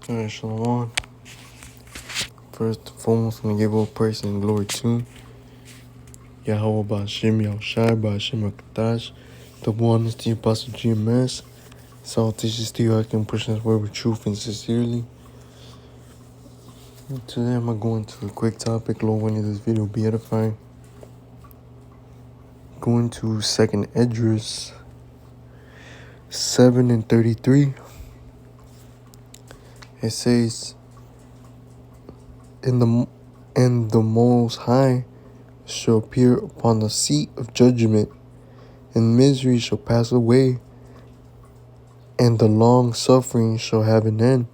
Alright, Shalom. First and foremost, I'm going to give all praise and glory to Yahweh Ba'Shem Yahushai Ba'Shem HaKadash, the oneness to the Apostle GMS. So all teaches to you I can push this word with truth and sincerely. And today I'm going to a quick topic. Lord, wanting this video will be edifying. Going to 2nd Esdras 7:33. It says, And the Most High shall appear upon the seat of judgment, and misery shall pass away, and the long suffering shall have an end.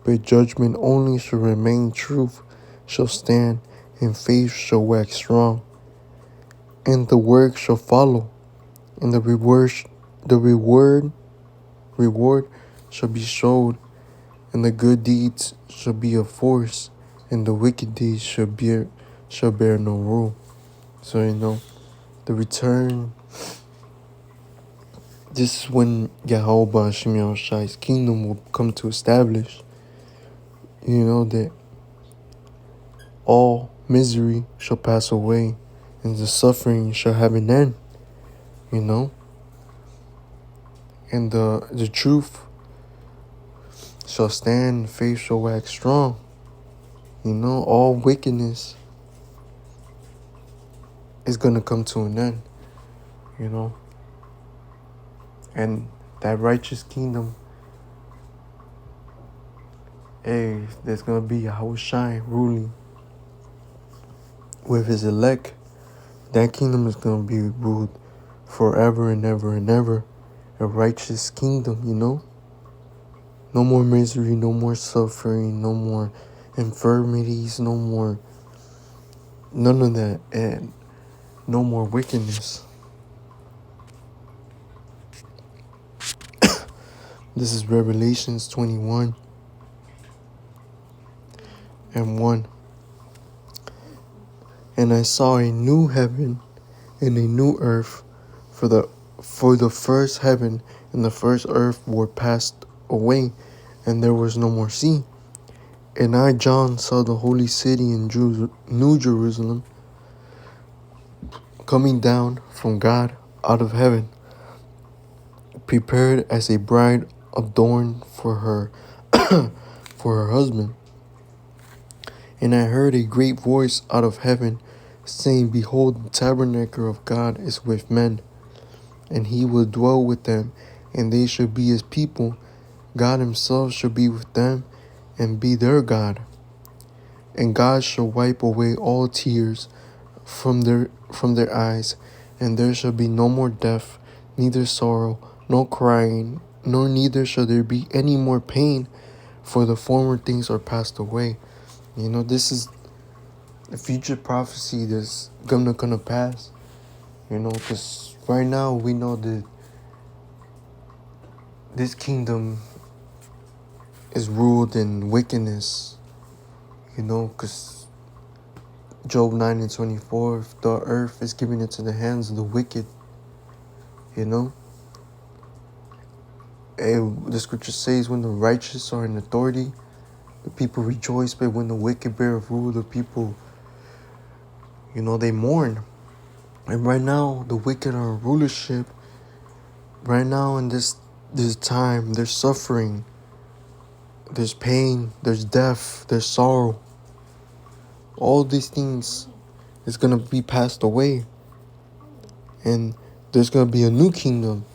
But judgment only shall remain, truth shall stand, and faith shall wax strong. And the work shall follow, and the reward shall be showed, and the good deeds shall be of force, and the wicked deeds shall bear no rule. So the return. This is when Yahweh Ba'Shem Yahushai's kingdom will come to establish. That all misery shall pass away, and the suffering shall have an end. And the truth shall stand, faith shall wax strong. All wickedness is gonna come to an end. And that righteous kingdom, there's gonna be Yahushai ruling with his elect. That kingdom is gonna be ruled forever and ever and ever. A righteous kingdom, No more misery, no more suffering, no more infirmities, none of that, and no more wickedness. This is Revelations 21:1. And I saw a new heaven and a new earth, for the first heaven and the first earth were passed away, and there was no more sea. And I, John, saw the holy city in New Jerusalem, coming down from God out of heaven, prepared as a bride adorned for her husband. And I heard a great voice out of heaven, saying, Behold, the tabernacle of God is with men, and he will dwell with them, and they shall be his people. God himself shall be with them, and be their God. And God shall wipe away all tears from their eyes, and there shall be no more death, neither sorrow, nor crying, nor neither shall there be any more pain, for the former things are passed away. This is a future prophecy that's gonna pass. Because right now we know that this kingdom is ruled in wickedness. Because Job 9:24, the earth is given into the hands of the wicked. The scripture says, when the righteous are in authority, the people rejoice, but when the wicked bear rule, the people, they mourn. And right now, the wicked are in rulership. Right now, in this time, there's suffering, there's pain, there's death, there's sorrow. All these things is going to be passed away. And there's going to be a new kingdom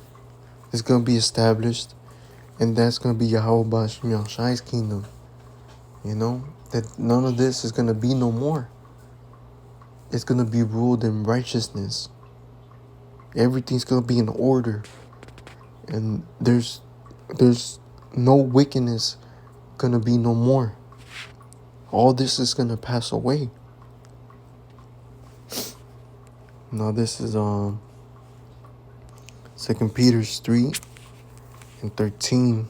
that's going to be established. And that's going to be Yahweh Ba'Shem Yahushai's kingdom. That none of this is going to be no more. It's going to be ruled in righteousness. Everything's going to be in order. And there's no wickedness going to be no more. All this is going to pass away. Now this is 2 Peter 3:13.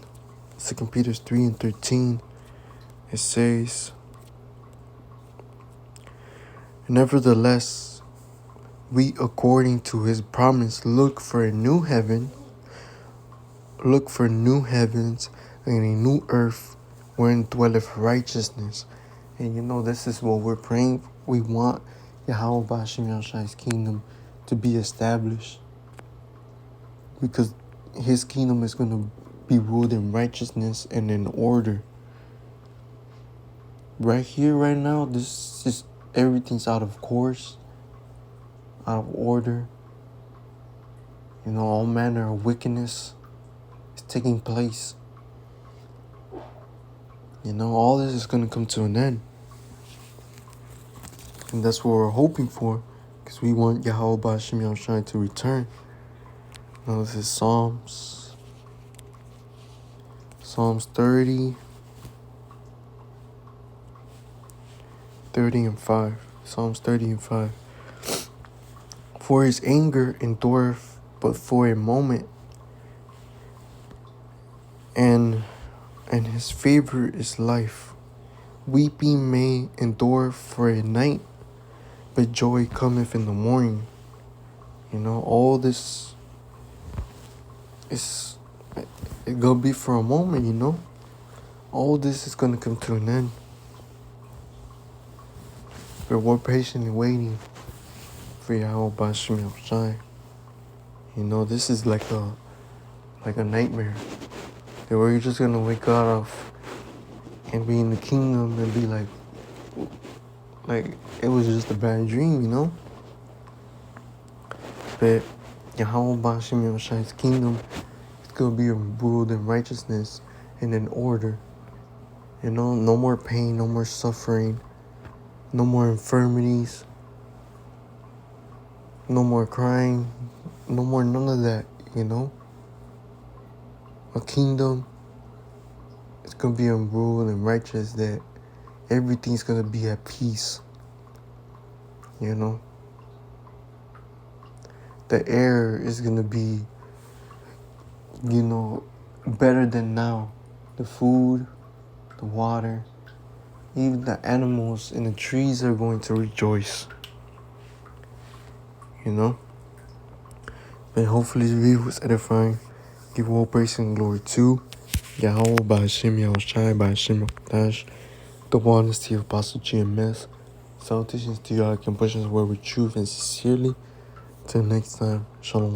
2 Peter 3:13. It says, Nevertheless, we, according to his promise, look for new heavens and a new earth, wherein dwelleth righteousness. And this is what we're praying. We want Yahweh Bashim Yahshai's kingdom to be established, because his kingdom is going to be ruled in righteousness and in order. Right here, right now, this is everything's out of course, out of order. All manner of wickedness is taking place. All this is going to come to an end. And that's what we're hoping for, because we want Yahweh Bashim Yahushai to return. Now this is Psalms 30 and 5. Psalms 30 and 5. For his anger endureth but for a moment, and his favor is life. Weeping may endure for a night, but joy cometh in the morning. All this is gonna be for a moment. All this is gonna come to an end. But we're patiently waiting for Yahweh Bashim Yahushai. This is like a nightmare. That we're just gonna wake up and be in the kingdom and be like it was just a bad dream, But Yahweh Bashim Yahushai's kingdom is gonna be ruled in righteousness and in order. No more pain, no more suffering, no more infirmities, no more crying, no more none of that, A kingdom is going to be ruled and righteous, that everything's going to be at peace, The air is going to be, better than now. The food, the water, even the animals and the trees are going to rejoice. But hopefully the video was edifying. Give all praise and glory to Yahweh Bashim Yahushai Bashim Makdash. The honesty of Apostle GMS. Salutations to y'all. Can push us where with truth and sincerely. Till next time, Shalom.